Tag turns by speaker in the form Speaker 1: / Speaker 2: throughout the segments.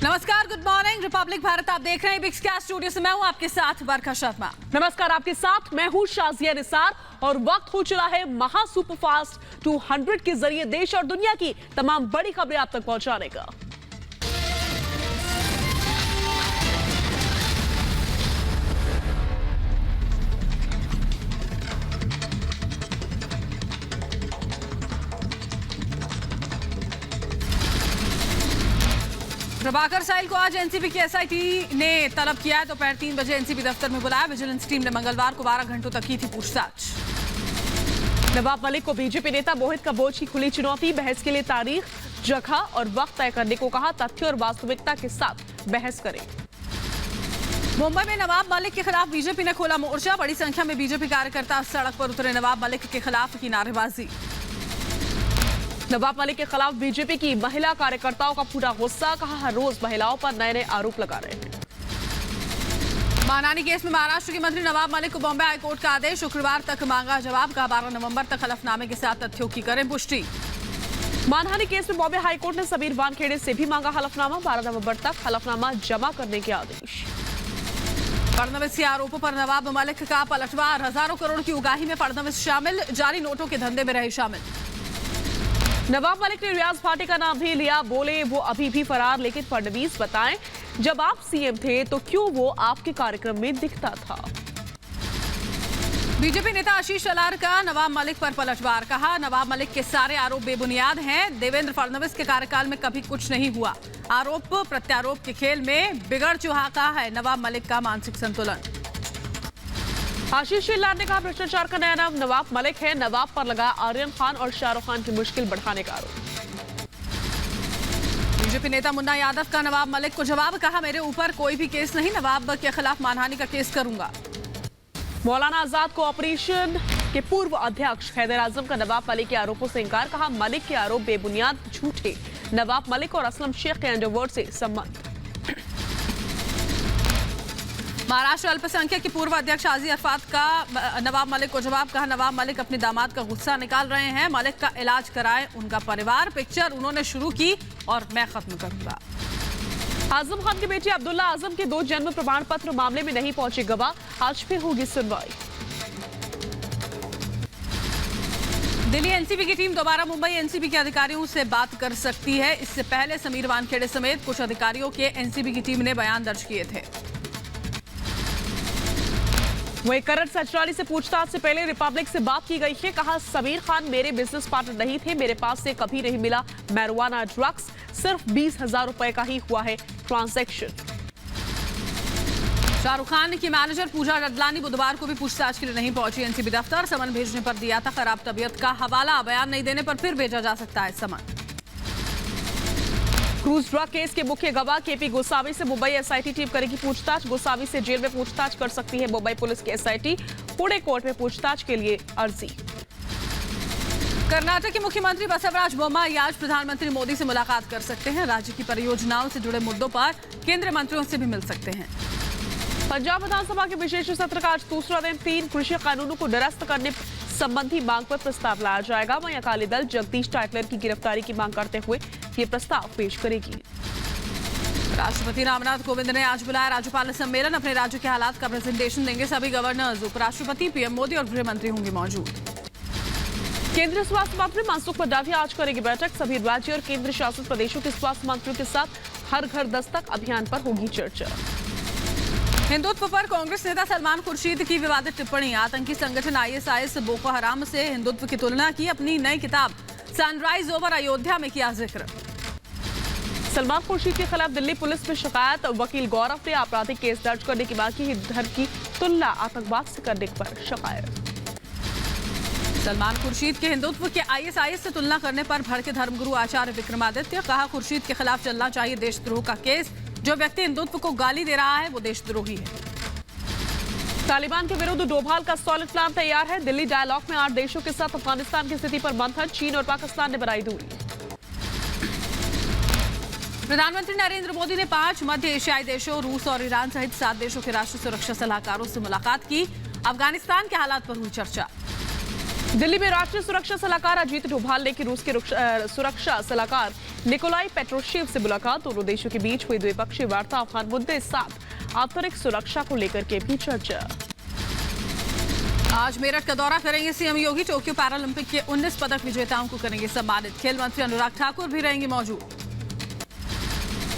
Speaker 1: नमस्कार, good morning. Republic Bharat आप देख रहे हैं बिग स्काई स्टूडियो से मैं हूं आपके साथ बरखा शर्मा।
Speaker 2: नमस्कार, आपके साथ मैं हूं शाजिया निसार और वक्त हो चला है महा सुपरफास्ट 200 के जरिए देश और दुनिया की तमाम बड़ी खबरें आप तक पहुंचाने का।
Speaker 1: प्रभाकर साहिल को आज एनसीबी की एसआईटी ने तलब किया है। दोपहर 3 बजे एनसीबी दफ्तर में बुलाया। विजिलेंस टीम ने मंगलवार को 12 घंटों तक की थी पूछताछ।
Speaker 2: नवाब मलिक को बीजेपी नेता मोहित कंबोज की खुली चुनौती। बहस के लिए तारीख, जगह और वक्त तय करने को कहा। तथ्य और वास्तविकता के साथ बहस करें।
Speaker 1: मुंबई में नवाब मलिक के खिलाफ बीजेपी ने खोला मोर्चा। बड़ी संख्या में बीजेपी कार्यकर्ता सड़क पर उतरे। नवाब मलिक के खिलाफ की नारेबाजी।
Speaker 2: नवाब मलिक के खिलाफ बीजेपी की महिला कार्यकर्ताओं का पूरा गुस्सा। कहा हर रोज महिलाओं पर नए नए आरोप लगा रहे हैं।
Speaker 1: मानहानि केस में महाराष्ट्र के मंत्री नवाब मलिक को बॉम्बे हाईकोर्ट का आदेश। शुक्रवार तक मांगा जवाब। कहा 12 नवंबर तक हलफनामे के साथ तथ्यों की करें पुष्टि।
Speaker 2: मानहानि केस में बॉम्बे हाईकोर्ट ने समीर वानखेड़े से भी मांगा हलफनामा। 12 नवंबर तक हलफनामा जमा करने के आदेश।
Speaker 1: फडणवीस के आरोपों पर नवाब मलिक का पलटवार। हजारों करोड़ की उगाही में फडणवीस शामिल। जाली नोटों के धंधे में रहे शामिल।
Speaker 2: नवाब मलिक ने रियाज भाटी का नाम भी लिया। बोले वो अभी भी फरार। लेकिन फडणवीस बताएं, जब आप सीएम थे तो क्यों वो आपके कार्यक्रम में दिखता था।
Speaker 1: बीजेपी नेता आशीष शेलार का नवाब मलिक पर पलटवार। कहा नवाब मलिक के सारे आरोप बेबुनियाद हैं। देवेंद्र फडणवीस के कार्यकाल में कभी कुछ नहीं हुआ। आरोप प्रत्यारोप के खेल में बिगड़ चुका है नवाब मलिक का मानसिक संतुलन।
Speaker 2: आशीष शेलार ने कहा भ्रष्टाचार का नया नाम नवाब मलिक है। नवाब पर लगा आर्यन खान और शाहरुख खान की मुश्किल बढ़ाने का आरोप।
Speaker 1: बीजेपी नेता मुन्ना यादव का नवाब मलिक को जवाब। कहा मेरे ऊपर कोई भी केस नहीं। नवाब के खिलाफ मानहानि का केस करूंगा।
Speaker 2: मौलाना आजाद को ऑपरेशन के पूर्व अध्यक्ष हैदर आजम का नवाब मलिक के आरोपों से इंकार। कहा मलिक के आरोप बेबुनियाद झूठे। नवाब मलिक और असलम शेख के अंडरवर्ल्ड से संबंध।
Speaker 1: महाराष्ट्र अल्पसंख्यक के पूर्व अध्यक्ष आजी अरफात का नवाब मलिक को जवाब। कहा नवाब मलिक अपने दामाद का गुस्सा निकाल रहे हैं। मलिक का इलाज कराए उनका परिवार। पिक्चर उन्होंने शुरू की और मैं खत्म करूंगा।
Speaker 2: आजम खान की बेटी अब्दुल्ला आजम के 2 जन्म प्रमाण पत्र मामले में नहीं पहुंचे गवाह। आज फिर होगी सुनवाई।
Speaker 1: दिल्ली एनसीबी की टीम दोबारा मुंबई एनसीबी के अधिकारियों से बात कर सकती है। इससे पहले समीर वानखेड़े समेत कुछ अधिकारियों के एनसीबी की टीम ने बयान दर्ज किए थे।
Speaker 2: वहीं करण सचराली से पूछताछ से पहले रिपब्लिक से बात की गई है। कहा समीर खान मेरे बिजनेस पार्टनर नहीं थे। मेरे पास से कभी नहीं मिला मैरिजुआना ड्रग्स। सिर्फ 20,000 रुपए का ही हुआ है ट्रांजैक्शन।
Speaker 1: शाहरुख खान की मैनेजर पूजा रदलानी बुधवार को भी पूछताछ के लिए नहीं पहुंची एनसीबी दफ्तर। समन भेजने पर दिया था खराब तबीयत का हवाला। बयान नहीं देने पर फिर भेजा जा सकता है समन।
Speaker 2: क्रूज ड्रग केस के मुख्य गवाह केपी गोसावी से मुंबई एसआईटी टीम करेगी पूछताछ। गोसावी से जेल में पूछताछ कर सकती है मुंबई पुलिस की एसआईटी। पुणे कोर्ट में पूछताछ के लिए अर्जी।
Speaker 1: कर्नाटक के मुख्यमंत्री बसवराज बोम्माई आज प्रधानमंत्री मोदी से मुलाकात कर सकते हैं। राज्य की परियोजनाओं से जुड़े मुद्दों पर केंद्रीय मंत्रियों से भी मिल सकते हैं।
Speaker 2: पंजाब विधानसभा के विशेष सत्र का आज दूसरा दिन 3 कृषि कानूनों को निरस्त करने संबंधी मांग पर प्रस्ताव लाया जाएगा। वहीं अकाली दल जगदीश टाइटलर की गिरफ्तारी की मांग करते हुए ये प्रस्ताव पेश करेगी।
Speaker 1: राष्ट्रपति रामनाथ कोविंद ने आज बुलाया राज्यपाल सम्मेलन। अपने राज्य के हालात का प्रेजेंटेशन देंगे सभी गवर्नर्स। उपराष्ट्रपति, पीएम मोदी और गृह मंत्री होंगे मौजूद।
Speaker 2: केंद्रीय स्वास्थ्य मंत्री मनसुख मंडाविया आज करेंगे बैठक। सभी राज्य और केंद्र शासित प्रदेशों के स्वास्थ्य मंत्रियों के साथ हर घर दस्तक अभियान पर होगी चर्चा।
Speaker 1: हिंदुत्व पर कांग्रेस नेता सलमान खुर्शीद की विवादित टिप्पणी। आतंकी संगठन आईएसआईएस बोको हराम से हिंदुत्व की तुलना की। अपनी नई किताब सनराइज ओवर अयोध्या में किया जिक्र।
Speaker 2: सलमान खुर्शीद के खिलाफ दिल्ली पुलिस में शिकायत। वकील गौरव ने आपराधिक केस दर्ज करने की बात की। धर्म की तुलना आतंकवाद से करने पर शिकायत।
Speaker 1: सलमान खुर्शीद के हिंदुत्व के आईएसआईएस से तुलना करने पर भड़के धर्मगुरु आचार्य विक्रमादित्य। कहा खुर्शीद के खिलाफ चलना चाहिए देशद्रोह का केस। जो व्यक्ति हिंदुत्व को गाली दे रहा है वो देशद्रोही है।
Speaker 2: तालिबान के विरुद्ध डोभाल का सॉलिड प्लान तैयार है। दिल्ली डायलॉग में 8 देशों के साथ अफगानिस्तान की स्थिति पर मंथन। चीन और पाकिस्तान ने बनाई दूरी।
Speaker 1: प्रधानमंत्री नरेंद्र मोदी ने 5 मध्य एशियाई देशों रूस और ईरान सहित 7 देशों के राष्ट्रीय सुरक्षा सलाहकारों से मुलाकात की। अफगानिस्तान के हालात पर हुई चर्चा।
Speaker 2: दिल्ली में राष्ट्रीय सुरक्षा सलाहकार अजीत डोभाल ने की रूस के सुरक्षा सलाहकार निकोलाई पेट्रोशेव से मुलाकात। दोनों देशों के बीच हुई द्विपक्षीय वार्ता, अफगान मुद्दे साथ आंतरिक सुरक्षा को लेकर के भी चर्चा।
Speaker 1: आज मेरठ का दौरा करेंगे सीएम योगी। टोक्यो पैरालंपिक के 19 पदक विजेताओं को करेंगे सम्मानित। खेल मंत्री अनुराग ठाकुर भी रहेंगे मौजूद।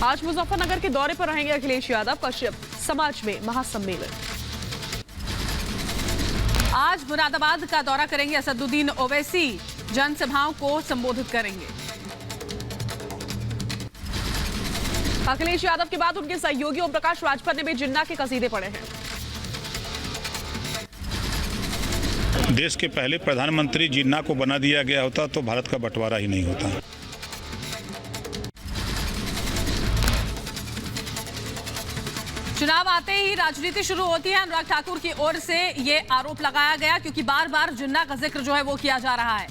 Speaker 2: आज मुजफ्फरनगर के दौरे पर रहेंगे अखिलेश यादव। कश्यप समाज में महासम्मेलन।
Speaker 1: आज मुरादाबाद का दौरा करेंगे असदुद्दीन ओवैसी। जनसभाओं को संबोधित करेंगे।
Speaker 2: अखिलेश यादव के बाद उनके सहयोगी ओम प्रकाश राजभर ने भी जिन्ना के कसीदे पढ़े हैं।
Speaker 3: देश के पहले प्रधानमंत्री जिन्ना को बना दिया गया होता तो भारत का बंटवारा ही नहीं होता।
Speaker 1: चुनाव आते ही राजनीति शुरू होती है। अनुराग ठाकुर की ओर से ये आरोप लगाया गया क्योंकि बार बार जिन्ना का जिक्र जो है वो किया जा रहा है।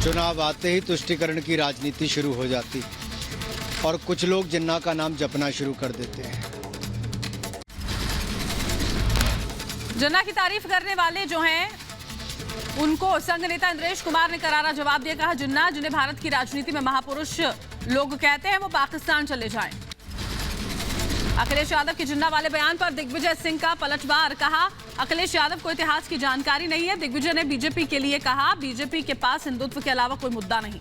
Speaker 4: चुनाव आते ही तुष्टीकरण की राजनीति शुरू हो जाती और कुछ लोग जिन्ना का नाम जपना शुरू कर देते हैं।
Speaker 1: जिन्ना की तारीफ करने वाले जो हैं उनको संघ नेता इंद्रेश कुमार ने करारा जवाब दिया। कहा जिन्ना जिन्हें भारत की राजनीति में महापुरुष लोग कहते हैं वो पाकिस्तान चले जाएं। अखिलेश यादव के जिन्ना वाले बयान पर दिग्विजय सिंह का पलटवार। कहा अखिलेश यादव को इतिहास की जानकारी नहीं है। दिग्विजय ने बीजेपी के लिए कहा बीजेपी के पास हिंदुत्व के अलावा कोई मुद्दा नहीं।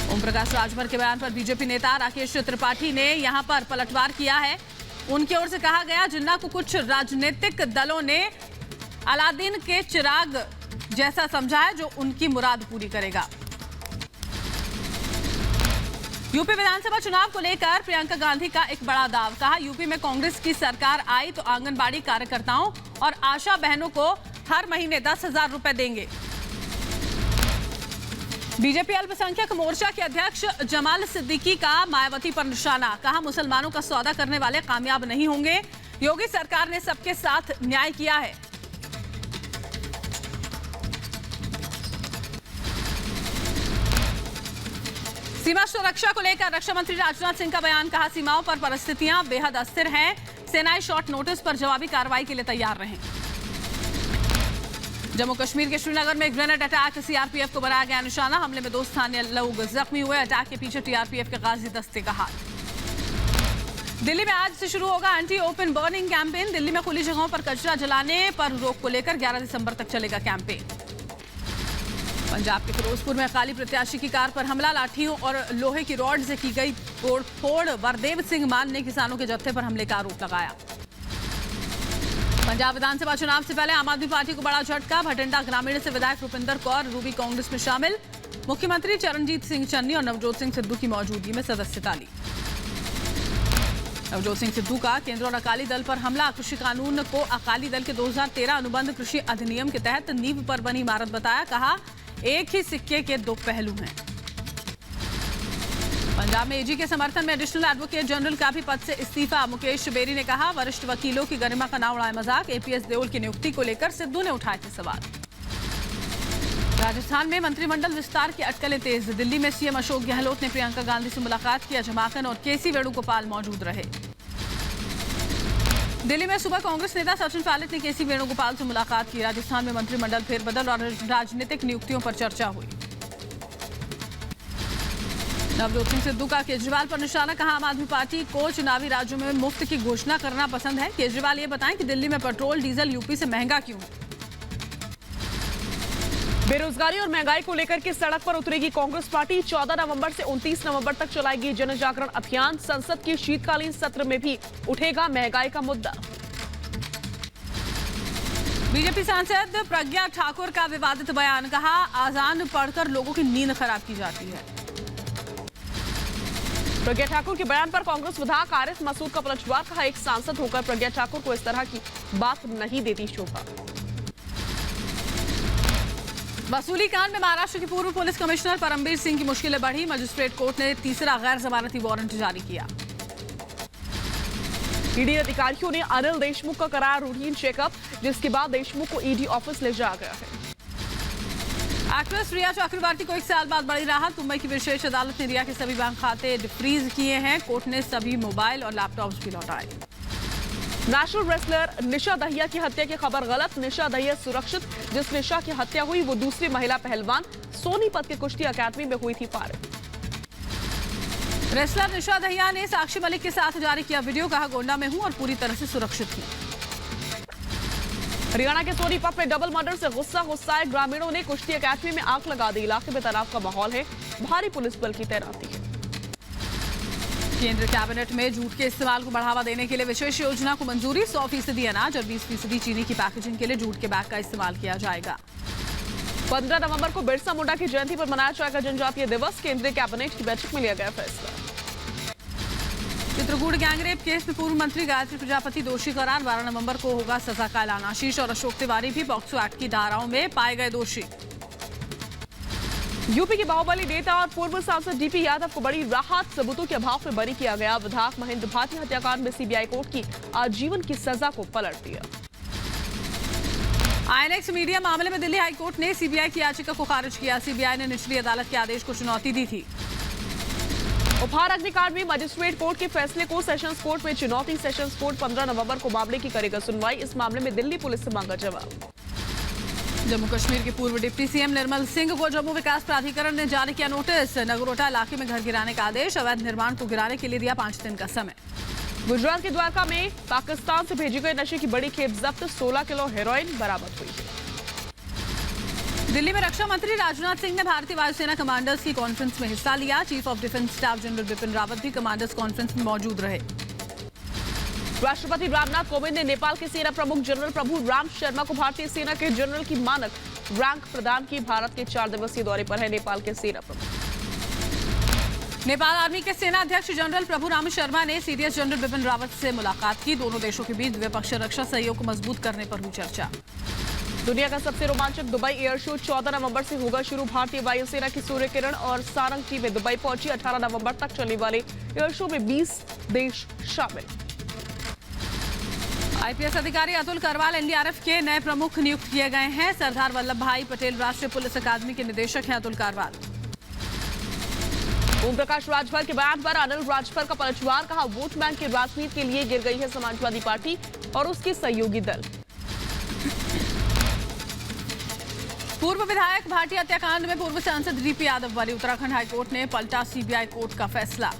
Speaker 1: ओम प्रकाश राजभर के बयान पर बीजेपी नेता राकेश त्रिपाठी ने यहां पर पलटवार किया है। उनकी ओर से कहा गया जिन्ना को कुछ राजनीतिक दलों ने अलादीन के चिराग जैसा समझा है जो उनकी मुराद पूरी करेगा। यूपी विधानसभा चुनाव को लेकर प्रियंका गांधी का एक बड़ा दाव। कहा यूपी में कांग्रेस की सरकार आई तो आंगनबाड़ी कार्यकर्ताओं और आशा बहनों को हर महीने 10,000 रुपए देंगे। बीजेपी अल्पसंख्यक मोर्चा के अध्यक्ष जमाल सिद्दीकी का मायावती पर निशाना। कहा मुसलमानों का सौदा करने वाले कामयाब नहीं होंगे। योगी सरकार ने सबके साथ न्याय किया है। सीमा सुरक्षा को लेकर रक्षा मंत्री राजनाथ सिंह का बयान। कहा सीमाओं पर परिस्थितियां बेहद अस्थिर हैं। सेनाएं शॉर्ट नोटिस पर जवाबी कार्रवाई के लिए तैयार रहें। जम्मू कश्मीर के श्रीनगर में ग्रेनेड अटैक। सीआरपीएफ को बनाया गया निशाना। हमले में 2 स्थानीय लोग जख्मी हुए। अटैक के पीछे टीआरपीएफ के गाजी दस्ते का हाथ। दिल्ली में आज से शुरू होगा anti open burning campaign. Delhi में खुली जगहों पर कचरा जलाने पर रोक को लेकर 11 दिसंबर तक चलेगा कैंपेन। पंजाब के फिरोजपुर में अकाली प्रत्याशी की कार पर हमला। लाठियों और लोहे की रॉड से की गई तोड़फोड़। वरदेव सिंह मान ने किसानों के जत्थे पर हमले का आरोप लगाया। पंजाब विधानसभा चुनाव से पहले आम आदमी पार्टी को बड़ा झटका। भटिंडा ग्रामीण से विधायक रुपिंदर कौर रूबी कांग्रेस में शामिल। मुख्यमंत्री चरणजीत सिंह चन्नी और नवजोत सिंह सिद्धू की मौजूदगी में सदस्यता ली। नवजोत सिंह सिद्धू का केंद्र और अकाली दल पर हमला। कृषि कानून को अकाली दल के 2013 अनुबंध कृषि अधिनियम के तहत नींव पर बनी इमारत बताया। कहा एक ही सिक्के के 2 पहलू हैं। पंजाब में एजी के समर्थन में एडिशनल एडवोकेट जनरल का भी पद से इस्तीफा। मुकेश बेरी ने कहा वरिष्ठ वकीलों की गरिमा का ना उड़ाए मजाक। एपीएस देओल की नियुक्ति को लेकर सिद्धू ने उठाए थे सवाल। राजस्थान में मंत्रिमंडल विस्तार की अटकलें तेज। दिल्ली में सीएम अशोक गहलोत ने प्रियंका गांधी से मुलाकात की। जमाकन और केसी वेणुगोपाल मौजूद रहे। दिल्ली में सुबह कांग्रेस नेता सचिन पायलट ने केसी वेणुगोपाल से मुलाकात की। राजस्थान में मंत्रिमंडल फेरबदल और राजनीतिक नियुक्तियों पर चर्चा हुई। नवजोत सिंह सिद्धू का केजरीवाल पर निशाना। कहा आम आदमी पार्टी को चुनावी राज्यों में मुफ्त की घोषणा करना पसंद है। केजरीवाल ये बताएं कि दिल्ली में पेट्रोल डीजल यूपी से महंगा क्यों है।
Speaker 2: बेरोजगारी और महंगाई को लेकर के सड़क पर उतरेगी कांग्रेस पार्टी। 14 नवंबर से 29 नवंबर तक चलाएगी जन जागरण अभियान। संसद के शीतकालीन सत्र में भी उठेगा महंगाई का मुद्दा।
Speaker 1: बीजेपी सांसद प्रज्ञा ठाकुर का विवादित बयान। कहा आजान पढ़कर लोगों की नींद खराब की जाती है।
Speaker 2: प्रज्ञा ठाकुर के बयान पर कांग्रेस विधायक आरिफ मसूद का पलटवार। कहा एक सांसद होकर प्रज्ञा ठाकुर को इस तरह की बात नहीं देती शोभा।
Speaker 1: वसूली कांड में महाराष्ट्र के पूर्व पुलिस कमिश्नर परमबीर सिंह की मुश्किलें बढ़ी। मजिस्ट्रेट कोर्ट ने तीसरा गैर जमानती वारंट जारी किया।
Speaker 2: ईडी अधिकारियों ने अनिल देशमुख का कराया रूटीन चेकअप, जिसके बाद देशमुख को ईडी ऑफिस ले जाया गया है।
Speaker 1: एक्ट्रेस रिया चक्रवर्ती को 1 साल बाद बड़ी राहत। मुंबई की विशेष अदालत ने रिया के सभी बैंक खाते डिफ्रीज किए हैं। कोर्ट ने सभी मोबाइल और लैपटॉप्स भी लौटाए।
Speaker 2: नेशनल रेसलर निशा दहिया की हत्या की खबर गलत। निशा दहिया सुरक्षित। जिस निशा की हत्या हुई वो दूसरी महिला पहलवान सोनीपत के कुश्ती अकादमी में हुई थी फायरिंग।
Speaker 1: रेसलर निशा दहिया ने साक्षी मलिक के साथ जारी किया वीडियो, कहा गोंडा में हूं और पूरी तरह से सुरक्षित हूं।
Speaker 2: हरियाणा के सोनीपत में डबल मर्डर से गुस्साए ग्रामीणों ने कुश्ती अकादमी में आग लगा दी। इलाके में तनाव का माहौल है, भारी पुलिस बल की तैनाती है।
Speaker 1: केंद्र कैबिनेट में जूट के इस्तेमाल को बढ़ावा देने के लिए विशेष योजना को मंजूरी। 100% अनाज और 20% चीनी की पैकेजिंग के लिए जूट के बैग का इस्तेमाल किया जाएगा।
Speaker 2: 15 नवंबर को बिरसा मुंडा की जयंती पर मनाया जाएगा जनजातीय दिवस। केंद्रीय कैबिनेट की बैठक में लिया गया फैसला।
Speaker 1: चित्रकूट गैंगरेप केस में पूर्व मंत्री गायत्री प्रजापति दोषी करार। 12 नवंबर को होगा सजा का ऐलान। आशीष और अशोक तिवारी भी पॉक्सो एक्ट की धाराओं में पाए गए दोषी।
Speaker 2: यूपी के बाहुबली नेता और पूर्व सांसद डीपी यादव को बड़ी राहत, सबूतों के अभाव में बरी किया गया। विधायक महेंद्र भाटी हत्याकांड में सीबीआई कोर्ट की आजीवन की सजा को पलट दिया।
Speaker 1: आईएनएक्स मीडिया मामले में दिल्ली हाईकोर्ट ने सीबीआई की याचिका को खारिज किया। सीबीआई ने निचली अदालत के आदेश को चुनौती दी थी।
Speaker 2: उपहार अग्निकांड में मजिस्ट्रेट कोर्ट के फैसले को सेशंस कोर्ट में चुनौती। सेशंस कोर्ट 15 नवंबर को मामले की करेगा सुनवाई। इस मामले में दिल्ली पुलिस से मांगा जवाब।
Speaker 1: जम्मू कश्मीर के पूर्व डिप्टी सीएम निर्मल सिंह को जम्मू विकास प्राधिकरण ने जारी किया नोटिस। नगरोटा इलाके में घर गिराने का आदेश। अवैध निर्माण को गिराने के लिए दिया 5 दिन का समय।
Speaker 2: गुजरात के द्वारका में पाकिस्तान से भेजी गई नशे की बड़ी खेप जब्त। 16 किलो हेरोइन बरामद हुई है।
Speaker 1: दिल्ली में रक्षा मंत्री राजनाथ सिंह ने भारतीय वायुसेना कमांडर्स की कॉन्फ्रेंस में हिस्सा लिया। Chief of defence staff general Bipin Rawat भी कमांडर्स कॉन्फ्रेंस में मौजूद रहे।
Speaker 2: राष्ट्रपति रामनाथ कोविंद ने नेपाल के सेना प्रमुख जनरल प्रभु राम शर्मा को भारतीय सेना के जनरल की मानक रैंक प्रदान की। भारत के 4 दिवसीय दौरे पर है नेपाल के सेना प्रमुख।
Speaker 1: नेपाल आर्मी के सेना अध्यक्ष जनरल प्रभु राम शर्मा ने सीडीएस जनरल बिपिन रावत से मुलाकात की। दोनों देशों के बीच द्विपक्षीय रक्षा सहयोग को मजबूत करने पर हुई चर्चा।
Speaker 2: दुनिया का सबसे रोमांचक दुबई एयर शो 14 नवंबर से होगा शुरू। भारतीय वायुसेना की सूर्य किरण और सारंग टीमें दुबई पहुंची। 18 नवंबर तक चलने वाले एयर शो में 20 देश शामिल।
Speaker 1: आईपीएस अधिकारी अतुल करवाल एनडीआरएफ के नए प्रमुख नियुक्त किए गए हैं। सरदार वल्लभ भाई पटेल राष्ट्रीय पुलिस अकादमी के निदेशक हैं अतुल करवाल।
Speaker 2: ओम प्रकाश राजभर के बयान पर अनिल राजभर का पलटवार। कहा वोट बैंक की राजनीति के लिए गिर गई है समाजवादी पार्टी और उसके सहयोगी दल।
Speaker 1: पूर्व विधायक भाटी हत्याकांड में पूर्व सांसद डीपी यादव वाली। उत्तराखंड हाईकोर्ट ने पलटा सीबीआई कोर्ट का फैसला।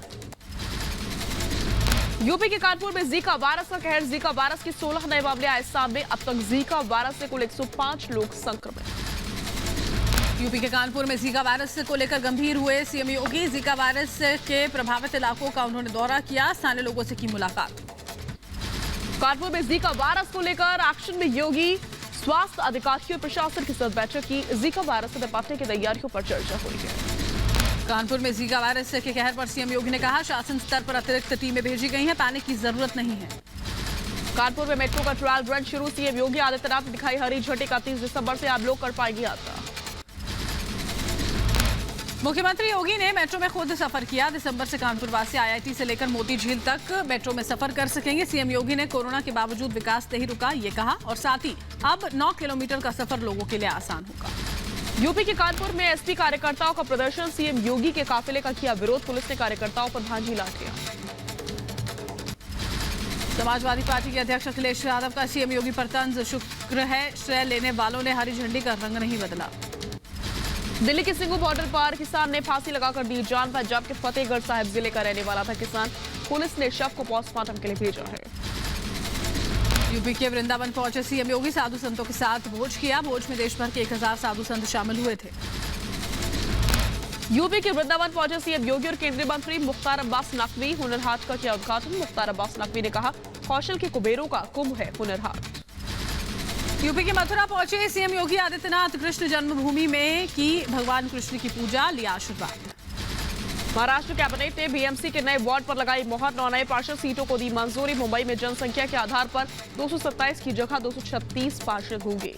Speaker 2: यूपी के कानपुर में जीका वायरस का कहर। जीका वायरस के 16 नए मामले आए सामने। अब तक जीका वायरस से कुल 105 लोग संक्रमित।
Speaker 1: यूपी के कानपुर में जीका वायरस को लेकर गंभीर हुए सीएम योगी। जीका वायरस के प्रभावित इलाकों का उन्होंने दौरा किया। स्थानीय लोगों से की मुलाकात।
Speaker 2: कानपुर में जीका वायरस को लेकर एक्शन में योगी। स्वास्थ्य अधिकारियों और प्रशासन के साथ बैठक की। जीका वायरस से निपटने की तैयारियों पर चर्चा हुई है।
Speaker 1: कानपुर में जीका वायरस के कहर पर सीएम योगी ने कहा शासन स्तर पर अतिरिक्त टीमें भेजी गई हैं। पैनिक की जरूरत नहीं है।
Speaker 2: कानपुर में मेट्रो का ट्रायल रन शुरू। सीएम योगी आदित्यनाथ ने दिखाई हरी झंडी। 31 दिसंबर से आप लोग कर पाएंगे यात्रा।
Speaker 1: मुख्यमंत्री योगी ने मेट्रो में खुद सफर किया। दिसंबर से कानपुर वासी आईआईटी से लेकर मोती झील तक मेट्रो में सफर कर सकेंगे। सीएम योगी ने कोरोना के बावजूद विकास नहीं रुका ये कहा और साथ ही अब 9 किलोमीटर का सफर लोगों के लिए आसान होगा।
Speaker 2: यूपी के कानपुर में एसपी कार्यकर्ताओं का प्रदर्शन। सीएम योगी के काफिले का किया विरोध। पुलिस ने कार्यकर्ताओं पर भांजी लाठियां।
Speaker 1: समाजवादी पार्टी के अध्यक्ष अखिलेश यादव का सीएम योगी पर तंज। शुक्र है श्रेय लेने वालों ने हरी झंडी का रंग नहीं बदला।
Speaker 2: दिल्ली के सिंगू बॉर्डर पर किसान ने फांसी लगाकर दी जान। पंजाब के फतेहगढ़ साहिब जिले का रहने वाला था किसान। पुलिस ने शव को पोस्टमार्टम के लिए भेजा है।
Speaker 1: यूपी के वृंदावन पहुंचे सीएम योगी। साधु संतों के साथ भोज किया। भोज में देश भर के 1000 साधु संत शामिल हुए थे।
Speaker 2: यूपी के वृंदावन पहुंचे सीएम योगी और केंद्रीय मंत्री मुख्तार अब्बास नकवी। हुनर हाट का किया उद्घाटन। मुख्तार अब्बास नकवी ने कहा कौशल के कुबेरों का कुंभ है हुनर हाट।
Speaker 1: यूपी के मथुरा पहुंचे सीएम योगी आदित्यनाथ। कृष्ण जन्मभूमि में की भगवान कृष्ण की पूजा, लिया आशीर्वाद।
Speaker 2: महाराष्ट्र कैबिनेट ने बीएमसी के नए वार्ड पर लगाई मोहर। 9 नए पार्षद सीटों को दी मंजूरी। मुंबई में जनसंख्या के आधार पर 227 की जगह 236 पार्षद होंगे।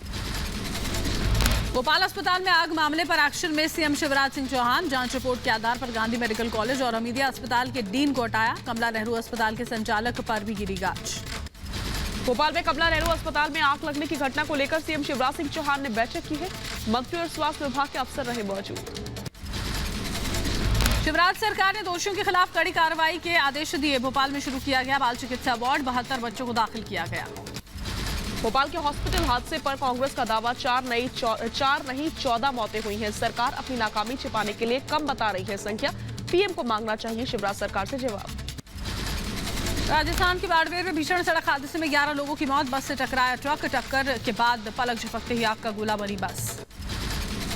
Speaker 1: भोपाल अस्पताल में आग मामले पर एक्शन में सीएम शिवराज सिंह चौहान। जांच रिपोर्ट के आधार पर गांधी मेडिकल कॉलेज और हमीदिया अस्पताल के डीन को हटाया। कमला नेहरू अस्पताल के संचालक पर भी गिरी गाज।
Speaker 2: भोपाल में कमला नेहरू अस्पताल में आग लगने की घटना को लेकर सीएम शिवराज सिंह चौहान ने बैठक की है। मंत्री और स्वास्थ्य विभाग के अफसर रहे मौजूद।
Speaker 1: शिवराज सरकार ने दोषियों के खिलाफ कड़ी कार्रवाई के आदेश दिए। भोपाल में शुरू किया गया बाल चिकित्सा वार्ड, 72 बच्चों को दाखिल किया गया।
Speaker 2: भोपाल के हॉस्पिटल हादसे पर कांग्रेस का दावा, 4 नहीं 14 मौतें हुई हैं। सरकार अपनी नाकामी छिपाने के लिए कम बता रही है संख्या। पीएम को मांगना चाहिए शिवराज सरकार से जवाब।
Speaker 1: राजस्थान के बाड़मेर में भीषण सड़क हादसे में 11 लोगों की मौत। बस से टकराया ट्रक, टक्कर के बाद पलक झपकते ही आग का गोला बनी बस।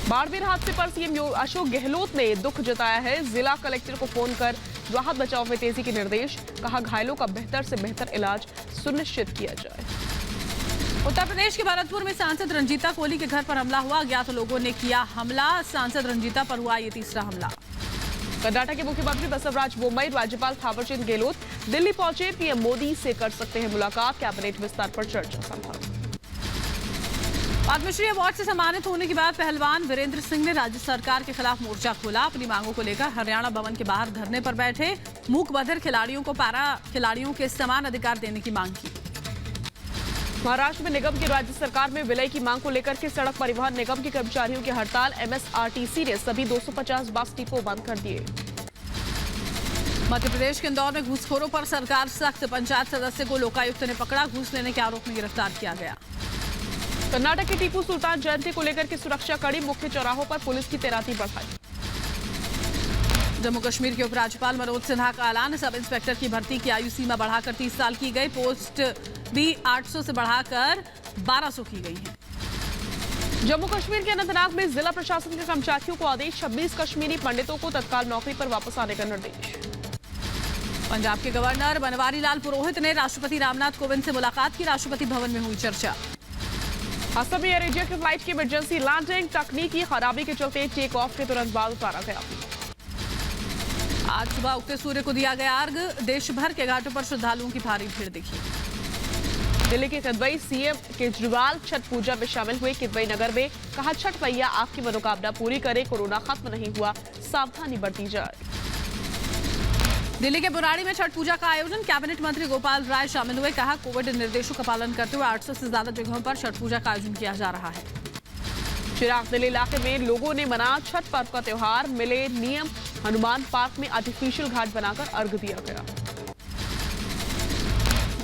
Speaker 2: बाड़मेर हादसे पर सीएम अशोक गहलोत ने दुख जताया है। जिला कलेक्टर को फोन कर राहत बचाव में तेजी के निर्देश, कहा घायलों का बेहतर से बेहतर इलाज सुनिश्चित किया जाए।
Speaker 1: उत्तर प्रदेश के भरतपुर में सांसद रंजीता कोहली के घर पर हमला हुआ। अज्ञात लोगों ने किया हमला। सांसद रंजीता पर हुआ ये तीसरा हमला।
Speaker 2: कर्नाटक के मुख्यमंत्री बसवराज बोम्मई, राज्यपाल थावरचंद गहलोत दिल्ली पहुंचे। पीएम मोदी से कर सकते हैं मुलाकात, कैबिनेट विस्तार पर चर्चा संभव।
Speaker 1: पद्मश्री अवार्ड से सम्मानित होने के बाद पहलवान वीरेंद्र सिंह ने राज्य सरकार के खिलाफ मोर्चा खोला। अपनी मांगों को लेकर हरियाणा भवन के बाहर धरने पर बैठे। मूक बधिर खिलाड़ियों को पैरा खिलाड़ियों के समान अधिकार देने की मांग की।
Speaker 2: महाराष्ट्र में निगम की राज्य सरकार में विलय की मांग को लेकर के सड़क परिवहन निगम के कर्मचारियों की हड़ताल। एमएसआरटीसी ने सभी 250 बस डिपो बंद कर दिए।
Speaker 1: मध्य प्रदेश के इंदौर में घूसखोरों पर सरकार सख्त। पंचायत सदस्य को लोकायुक्त ने पकड़ा। घूस लेने के आरोप में गिरफ्तार किया गया।
Speaker 2: कर्नाटक के टीपू सुल्तान जयंती को लेकर के सुरक्षा कड़ी, मुख्य चौराहों पर पुलिस की तैनाती बढ़ाई।
Speaker 1: जम्मू कश्मीर के उपराज्यपाल मनोज सिन्हा का ऐलान, सब इंस्पेक्टर की भर्ती की आयु सीमा बढ़ाकर 30 साल की गई। पोस्ट भी 800 से बढ़ाकर 1200 की गई है।
Speaker 2: जम्मू कश्मीर के अनंतनाग में जिला प्रशासन के कर्मचारियों को आदेश, 26 कश्मीरी पंडितों को तत्काल नौकरी पर वापस आने का निर्देश।
Speaker 1: पंजाब के गवर्नर बनवारी लाल पुरोहित ने राष्ट्रपति रामनाथ कोविंद से मुलाकात की। राष्ट्रपति भवन में हुई चर्चा।
Speaker 2: असम में एयर एशिया की फ्लाइट की इमरजेंसी लैंडिंग, तकनीकी खराबी के चलते टेक ऑफ के तुरंत बाद उतारा गया।
Speaker 1: आज सुबह उगते सूर्य को दिया गया अर्घ। देश भर के घाटों पर श्रद्धालुओं की भारी भीड़ दिखी।
Speaker 2: दिल्ली के किदवई सीएम केजरीवाल छठ पूजा में शामिल हुए। किदवई नगर में कहा, छठ मैया आपकी मनोकामना पूरी करे, कोरोना खत्म नहीं हुआ, सावधानी बरती जाए।
Speaker 1: दिल्ली के बुराड़ी में छठ पूजा का आयोजन, कैबिनेट मंत्री गोपाल राय शामिल हुए। कहा, कोविड निर्देशों का पालन करते हुए 800 से ज्यादा जगहों पर छठ पूजा का आयोजन किया जा रहा है।
Speaker 2: चिराग दिल्ली इलाके में लोगों ने मनाया छठ पर्व का त्योहार। मिले नियम, हनुमान पार्क में आर्टिफिशियल घाट बनाकर अर्घ दिया गया।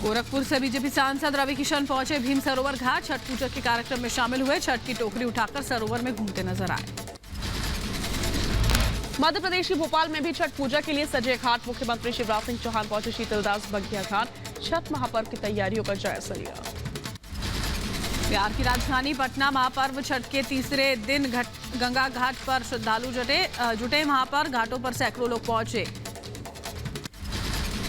Speaker 1: गोरखपुर से बीजेपी सांसद रवि किशन पहुंचे भीम सरोवर घाट। छठ पूजा के कार्यक्रम में शामिल हुए। छठ की टोकरी उठाकर सरोवर में घूमते नजर आए।
Speaker 2: मध्य प्रदेश के भोपाल में भी छठ पूजा के लिए सजे घाट। मुख्यमंत्री शिवराज सिंह चौहान पहुंचे शीतलदास बगिया घाट। छठ महापर्व की तैयारियों का जायजा लिया।
Speaker 1: बिहार की राजधानी पटना महापर्व छठ के तीसरे दिन गंगा घाट पर श्रद्धालु जुटे। वहां पर घाटों पर सैकड़ों लोग पहुंचे।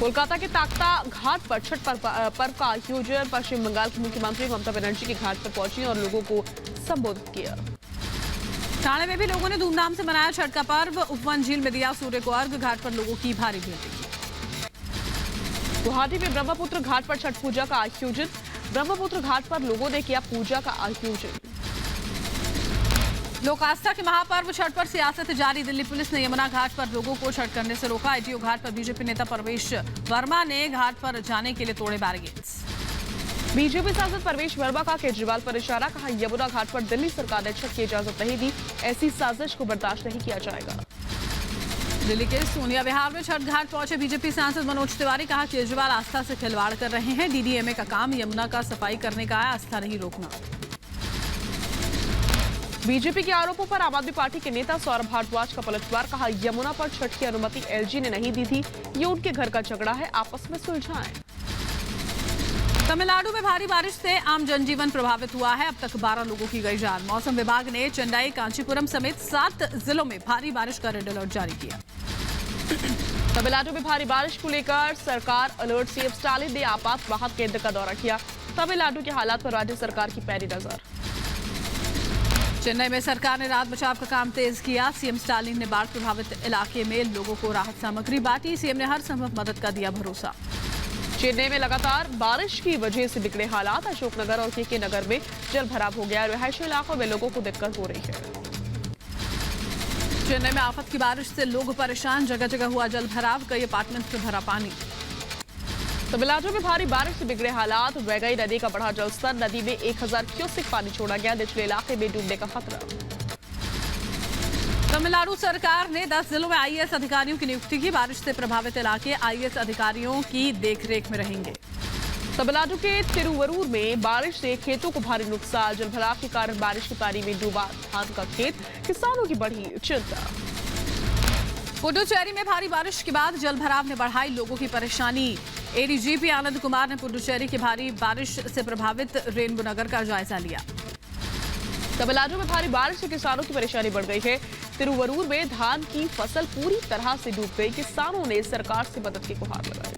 Speaker 2: कोलकाता के ताकता घाट पर छठ पर्व का आयोजन। पश्चिम बंगाल की मुख्यमंत्री ममता बनर्जी के घाट पर पहुंची और लोगों को संबोधित किया।
Speaker 1: ठाणे में भी लोगों ने धूमधाम से मनाया छठ का पर्व। उपवन झील में दिया सूर्य को अर्घ। घाट पर लोगों की भारी भीड़ दिखी।
Speaker 2: गुवाहाटी में ब्रह्मपुत्र घाट पर छठ पूजा का आयोजन। ब्रह्मपुत्र घाट पर लोगों ने किया पूजा का आयोजन।
Speaker 1: लोक आस्था के महापर्व छठ पर सियासत जारी। दिल्ली पुलिस ने यमुना घाट पर लोगों को छठ करने से रोका। आईटीओ घाट पर बीजेपी नेता परवेश वर्मा ने घाट पर जाने के लिए तोड़े बैरिकेड्स।
Speaker 2: बीजेपी सांसद परवेश वर्मा का केजरीवाल पर इशारा। कहा, यमुना घाट पर दिल्ली सरकार ने छठ की इजाजत नहीं दी, ऐसी साजिश को बर्दाश्त नहीं किया जाएगा।
Speaker 1: दिल्ली के सोनिया विहार में छठ घाट पहुंचे बीजेपी सांसद मनोज तिवारी। कहा, केजरीवाल आस्था से खिलवाड़ कर रहे हैं। डीडीएमए का काम यमुना का सफाई करने का है, आस्था नहीं रोकना।
Speaker 2: बीजेपी के आरोपों पर आम आदमी पार्टी के नेता सौरभ भारद्वाज का पलटवार। कहा, यमुना पर छठ की अनुमति एलजी ने नहीं दी थी, ये उनके घर का झगड़ा है, आपस में सुलझाएं।
Speaker 1: तमिलनाडु में भारी बारिश से आम जनजीवन प्रभावित हुआ है। अब तक 12 लोगों की गई जान। मौसम विभाग ने चेन्नई, कांचीपुरम समेत 7 जिलों में भारी बारिश का रेड अलर्ट जारी किया।
Speaker 2: तमिलनाडु में भारी बारिश को लेकर सरकार अलर्ट। सीएम स्टालिन ने आपात राहत केंद्र का दौरा किया। तमिलनाडु के हालात पर राज्य सरकार की पैनी नजर।
Speaker 1: चेन्नई में सरकार ने राहत बचाव का काम तेज किया। सीएम स्टालिन ने बाढ़ प्रभावित इलाके में लोगों को राहत सामग्री बांटी। सीएम ने हर संभव मदद का दिया भरोसा।
Speaker 2: चेन्नई में लगातार बारिश की वजह से बिगड़े हालात। अशोकनगर और केके नगर में जल भराव हो गया। रिहायशी इलाकों में लोगों को दिक्कत हो रही है।
Speaker 1: चेन्नई में आफत की बारिश से लोग परेशान। जगह जगह हुआ जल भराव। कई अपार्टमेंट में भरा पानी।
Speaker 2: तमिलनाडु में भारी बारिश से बिगड़े हालात। वैगई नदी का बढ़ा जलस्तर। नदी में 1000 क्यूसेक पानी छोड़ा गया। निचले इलाके में डूबने का खतरा।
Speaker 1: तमिलनाडु सरकार ने 10 जिलों में आईएएस अधिकारियों की नियुक्ति की। बारिश से प्रभावित इलाके आईएएस अधिकारियों की देखरेख में रहेंगे।
Speaker 2: तमिलनाडु के तिरुवरूर में बारिश से खेतों को भारी नुकसान। जलभराव के कारण बारिश की पानी में डूबा धान का खेत, किसानों की बढ़ी चिंता।
Speaker 1: पुडुचेरी में भारी बारिश के बाद जलभराव ने बढ़ाई लोगों की परेशानी। एडीजीपी आनंद कुमार ने पुडुचेरी की भारी बारिश से प्रभावित रेनबो नगर का जायजा लिया।
Speaker 2: तमिलनाडु में भारी बारिश से किसानों की परेशानी बढ़ गई है। तिरुवरूर में धान की फसल पूरी तरह से डूब गई। किसानों ने सरकार से मदद की गुहार लगाई।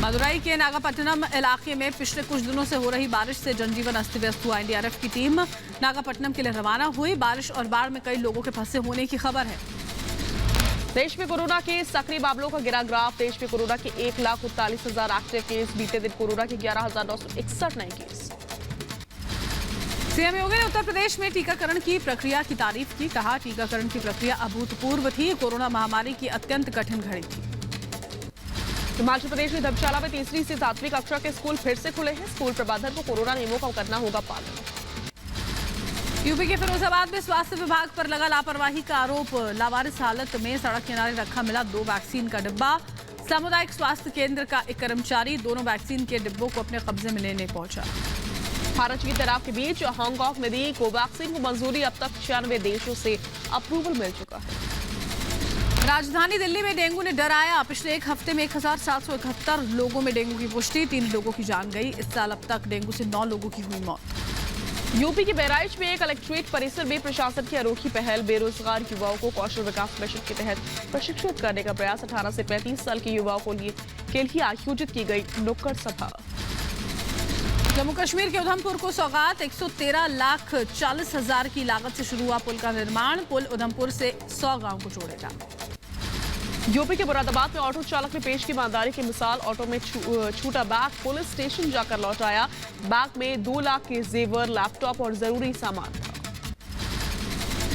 Speaker 1: मदुरई के नागापट्टनम इलाके में पिछले कुछ दिनों से हो रही बारिश से जनजीवन अस्त व्यस्त हुआ। एनडीआरएफ की टीम नागापट्टनम के लिए रवाना हुई। बारिश और बाढ़ में कई लोगों के फंसे होने की खबर है।
Speaker 2: देश में कोरोना के सक्रिय मामलों का गिरा ग्राफ। देश में कोरोना के 1,39,000 एक्टिव केस। बीते दिन कोरोना के 11,961 नए केस।
Speaker 1: सीएम योगी ने उत्तर प्रदेश में टीकाकरण की प्रक्रिया की तारीफ की। कहा, टीकाकरण की प्रक्रिया अभूतपूर्व थी। कोरोना महामारी की अत्यंत कठिन घड़ी थी।
Speaker 2: हिमाचल प्रदेश में धर्मशाला में 3री से 7वीं कक्षा के स्कूल फिर से खुले हैं। स्कूल प्रबंधन को कोरोना नियमों का करना होगा पालन।
Speaker 1: यूपी के फिरोजाबाद में स्वास्थ्य विभाग पर लगा लापरवाही का आरोप। लावारिस हालत में सड़क किनारे रखा मिला 2 वैक्सीन का डिब्बा। सामुदायिक स्वास्थ्य केंद्र का एक कर्मचारी दोनों वैक्सीन के डिब्बों को अपने कब्जे में लेने पहुंचा।
Speaker 2: भारत चीन तनाव के बीच हांगकांग में दी कोवैक्सीन को मंजूरी। अब तक 96 देशों से अप्रूवल मिल चुका है।
Speaker 1: राजधानी दिल्ली में डेंगू ने डराया। पिछले एक हफ्ते में 1,771 लोगों में डेंगू की पुष्टि। 3 लोगों की जान गई। इस साल अब तक डेंगू से 9 लोगों की हुई मौत।
Speaker 2: यूपी के बहराइच में कलेक्ट्रेट परिसर में प्रशासन की अनोखी पहल। बेरोजगार युवाओं को कौशल विकास मिशन के तहत प्रशिक्षित करने का प्रयास। 18 से 35 साल के युवाओं के लिए आयोजित की गई नुक्कड़ सभा।
Speaker 1: जम्मू कश्मीर के उधमपुर को सौगात। 113,40,000 की लागत से शुरू हुआ पुल का निर्माण। पुल उधमपुर से 100 गांव को जोड़ेगा।
Speaker 2: यूपी के मुरादाबाद में ऑटो चालक ने पेश की ईमानदारी की मिसाल। ऑटो में छूटा बैग पुलिस स्टेशन जाकर लौटाया। बैग में 2 लाख के जेवर, लैपटॉप और जरूरी सामान था।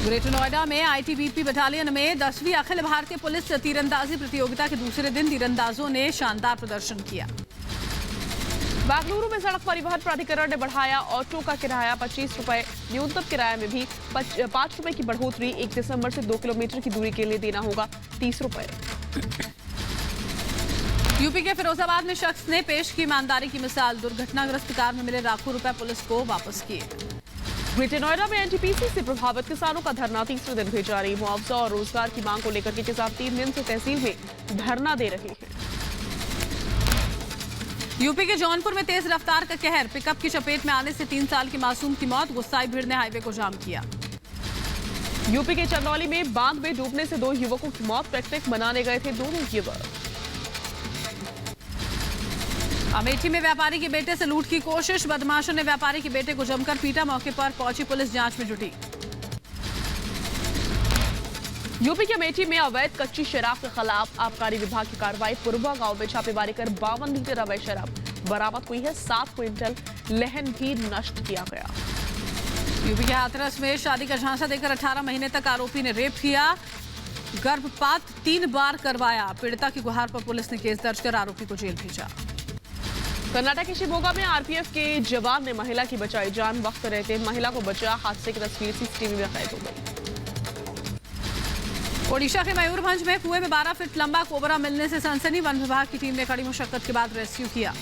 Speaker 2: ग्रेटर नोएडा में आईटीबीपी बटालियन में 10वीं अखिल भारतीय पुलिस तीरंदाजी प्रतियोगिता के दूसरे दिन तीरंदाजों ने शानदार प्रदर्शन किया। बेंगलुरु में सड़क परिवहन प्राधिकरण ने बढ़ाया ऑटो का किराया 25 रुपए। न्यूनतम किराया में भी 5 रुपए की बढ़ोतरी। 1 दिसंबर से 2 किलोमीटर की दूरी के लिए देना होगा 30 रुपए।
Speaker 1: यूपी के फिरोजाबाद में शख्स ने पेश की ईमानदारी की मिसाल। दुर्घटनाग्रस्त कार में मिले लाखों रुपए पुलिस को वापस किए।
Speaker 2: ग्रेटर नोएडा में एनटीपीसी से प्रभावित किसानों का धरना तीसरे दिन भी जारी। मुआवजा और रोजगार की मांग को लेकर के किसान 3 दिन से तहसील में धरना दे रहे हैं।
Speaker 1: यूपी के जौनपुर में तेज रफ्तार का कहर। पिकअप की चपेट में आने से 3 साल के मासूम की मौत। गुस्साई भीड़ ने हाईवे को जाम किया।
Speaker 2: यूपी के चंदौली में बांध में डूबने से 2 युवकों की मौत। पिकनिक मनाने गए थे दोनों युवक। अमेठी में व्यापारी के बेटे से लूट की कोशिश। बदमाशों ने व्यापारी के बेटे को जमकर पीटा। मौके पर पहुंची पुलिस जांच में जुटी। यूपी के अमेठी में अवैध कच्ची शराब के खिलाफ आबकारी विभाग की कार्रवाई। पुरवा गांव में छापेमारी कर 52 लीटर अवैध शराब बरामद हुई है। 7 क्विंटल लहन भी नष्ट किया गया। यूपी के हाथरस में शादी का झांसा देकर 18 महीने तक आरोपी ने रेप किया। गर्भपात 3 बार करवाया। पीड़िता की गुहार पर पुलिस ने केस दर्ज कर आरोपी को जेल भेजा। कर्नाटक के शिवमोगा में आरपीएफ के जवान ने महिला की बचाई जान। वक्त रहते महिला को बचा। हादसे की तस्वीर सीसीटीवी में कैद हो गई। ओडिशा के मयूरभंज में कुएं में 12 फीट लंबा कोबरा मिलने से सनसनी। वन विभाग की टीम ने कड़ी मुशक्कत के बाद रेस्क्यू किया।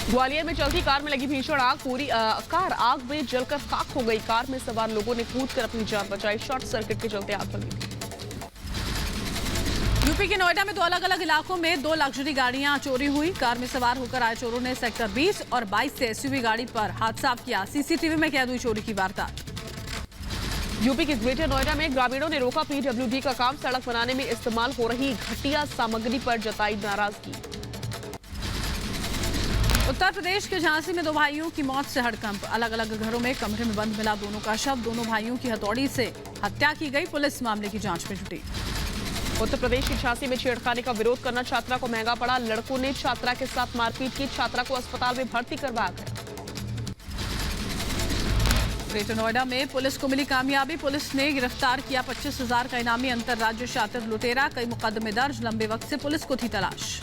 Speaker 2: ग्वालियर में चलती कार में लगी भीषण आग। पूरी कार आग में जलकर खाक हो गई। कार में सवार लोगों ने कूदकर अपनी जान बचाई। शॉर्ट सर्किट के चलते आग लगी थी। यूपी के नोएडा में 2 अलग-अलग इलाकों में 2 लग्जरी गाड़ियां चोरी हुई। कार में सवार होकर आए चोरों ने सेक्टर 20 और 22 से एसयूवी गाड़ी पर हाथ साफ किया। सीसीटीवी में कैद हुई चोरी की वारदात। यूपी के ग्रेटर नोएडा में ग्रामीणों ने रोका पीडब्ल्यूडी का काम। सड़क बनाने में इस्तेमाल हो रही घटिया सामग्री पर जताई नाराजगी। उत्तर प्रदेश के झांसी में 2 भाइयों की मौत से हड़कंप। अलग अलग घरों में कमरे में बंद मिला दोनों का शव। दोनों भाइयों की हथौड़ी से हत्या की गई। पुलिस मामले की जांच में जुटी। उत्तर प्रदेश की झांसी में छेड़खानी का विरोध करना छात्रा को महंगा पड़ा। लड़कों ने छात्रा के साथ मारपीट की। छात्रा को अस्पताल में भर्ती करवाया गया। ग्रेटर नोएडा में पुलिस को मिली कामयाबी। पुलिस ने गिरफ्तार किया 25,000 का इनामी अंतर्राज्य शातिर लुटेरा। कई मुकदमे दर्ज। लंबे वक्त से पुलिस को थी तलाश।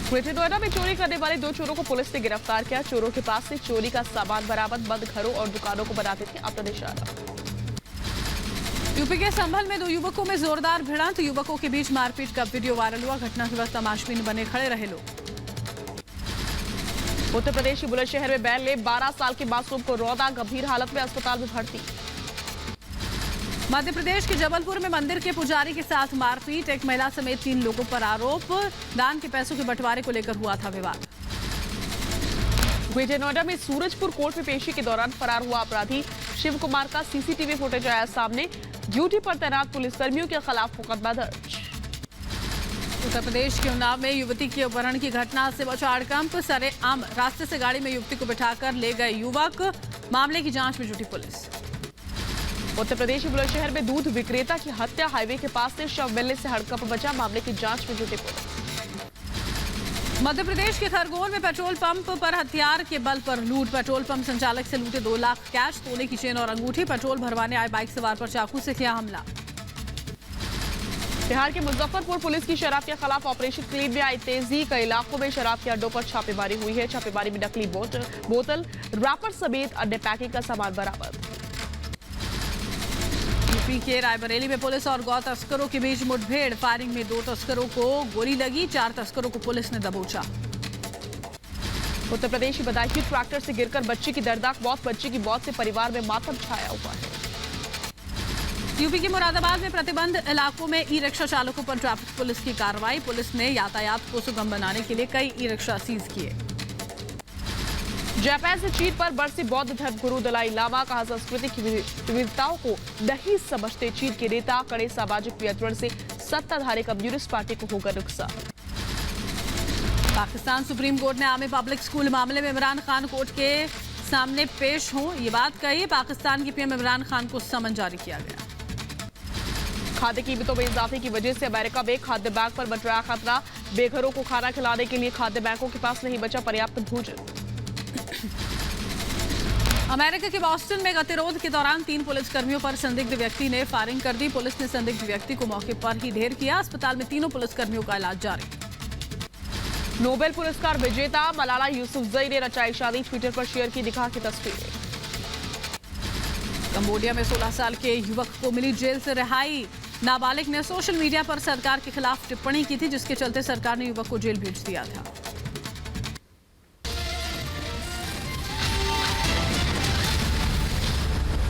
Speaker 2: ग्रेटर नोएडा में चोरी करने वाले 2 चोरों को पुलिस ने गिरफ्तार किया। चोरों के पास से चोरी का सामान बरामद। बंद घरों और दुकानों को बनाते थे अपना निशाना।
Speaker 1: यूपी के संभल में दो युवकों में जोरदार भिड़ंत, युवकों के बीच मारपीट का वीडियो वायरल हुआ। घटना के वक्त तमाशबीन बने खड़े रहे लोग।
Speaker 2: उत्तर प्रदेश के बुलंदशहर में बैल ने 12 साल के मासूम को रौंदा, गंभीर हालत में अस्पताल में भर्ती।
Speaker 1: मध्य प्रदेश के जबलपुर में मंदिर के पुजारी के साथ मारपीट, एक महिला समेत 3 लोगों पर आरोप। दान के पैसों के बंटवारे को लेकर हुआ था विवाद।
Speaker 2: ग्रेटर नोएडा में सूरजपुर कोर्ट में पेशी के दौरान फरार हुआ अपराधी शिव कुमार का सीसीटीवी फुटेज आया सामने। ड्यूटी पर तैनात पुलिसकर्मियों के खिलाफ मुकदमा दर्ज।
Speaker 1: उत्तर प्रदेश के उन्नाव में युवती के अपहरण की घटना से मचा हड़कंप। सरेआम रास्ते से गाड़ी में युवती को बिठाकर ले गए युवक, मामले की जांच में जुटी पुलिस।
Speaker 2: उत्तर प्रदेश के बुलंदशहर में दूध विक्रेता की हत्या, हाईवे के पास से शव मिलने से हड़कंप मचा, मामले की जांच में जुटी पुलिस।
Speaker 1: मध्य प्रदेश के खरगोन में पेट्रोल पंप पर हथियार के बल पर लूट, पेट्रोल पंप संचालक से लूटे 2 लाख कैश, सोने की चेन और अंगूठी। पेट्रोल भरवाने आए बाइक सवार पर चाकू से किया हमला।
Speaker 2: बिहार के मुजफ्फरपुर पुलिस की शराब के खिलाफ ऑपरेशन क्लीन में आई तेजी, कई इलाकों में शराब के अड्डों पर छापेमारी हुई है। छापेमारी में नकली बोतल, रैपर समेत अन्य पैकिंग का सामान बरामद।
Speaker 1: यूपी के रायबरेली में पुलिस और गौ तस्करों के बीच मुठभेड़, फायरिंग में 2 तस्करों को गोली लगी, 4 तस्करों को पुलिस ने दबोचा।
Speaker 2: उत्तर प्रदेश की बदायूं ट्रैक्टर से गिरकर बच्ची की दर्दनाक मौत, बच्ची की मौत से परिवार में मातम छाया हुआ है।
Speaker 1: यूपी के मुरादाबाद में प्रतिबंध इलाकों में ई रिक्शा चालकों पर ट्रैफिक पुलिस की कार्रवाई, पुलिस ने यातायात को सुगम बनाने के लिए कई ई रिक्शा सीज किए।
Speaker 2: जापान से चीन पर बरसे बौद्ध धर्म गुरु दलाई लामा, कहा सांस्कृतिक विविधताओं को नहीं समझते चीन के नेता, कड़े सामाजिक नियंत्रण से सत्ताधारी कम्युनिस्ट पार्टी को होगा नुकसान।
Speaker 1: पाकिस्तान सुप्रीम कोर्ट ने आर्मी पब्लिक स्कूल मामले में इमरान खान कोर्ट के सामने पेश हों, ये बात कही। पाकिस्तान के पीएम इमरान खान को समन जारी किया गया।
Speaker 2: खाद्य कीमतों में इजाफे की वजह से अमेरिका में खाद्य बैंक पर बच रहा खतरा, बेघरों को खाना खिलाने के लिए खाद्य बैंकों के पास नहीं बचा पर्याप्त भोजन।
Speaker 1: अमेरिका के बॉस्टन में गतिरोध के दौरान 3 पुलिसकर्मियों पर संदिग्ध व्यक्ति ने फायरिंग कर दी। पुलिस ने संदिग्ध व्यक्ति को मौके पर ही ढेर किया। अस्पताल में तीनों पुलिसकर्मियों का इलाज जारी।
Speaker 2: नोबेल पुरस्कार विजेता मलाला यूसुफजई ने रचाई शादी, ट्विटर पर शेयर की निकाह की तस्वीरें।
Speaker 1: कंबोडिया में 16 साल के युवक को मिली जेल से रिहाई। नाबालिग ने सोशल मीडिया पर सरकार के खिलाफ टिप्पणी की थी, जिसके चलते सरकार ने युवक को जेल भेज दिया था।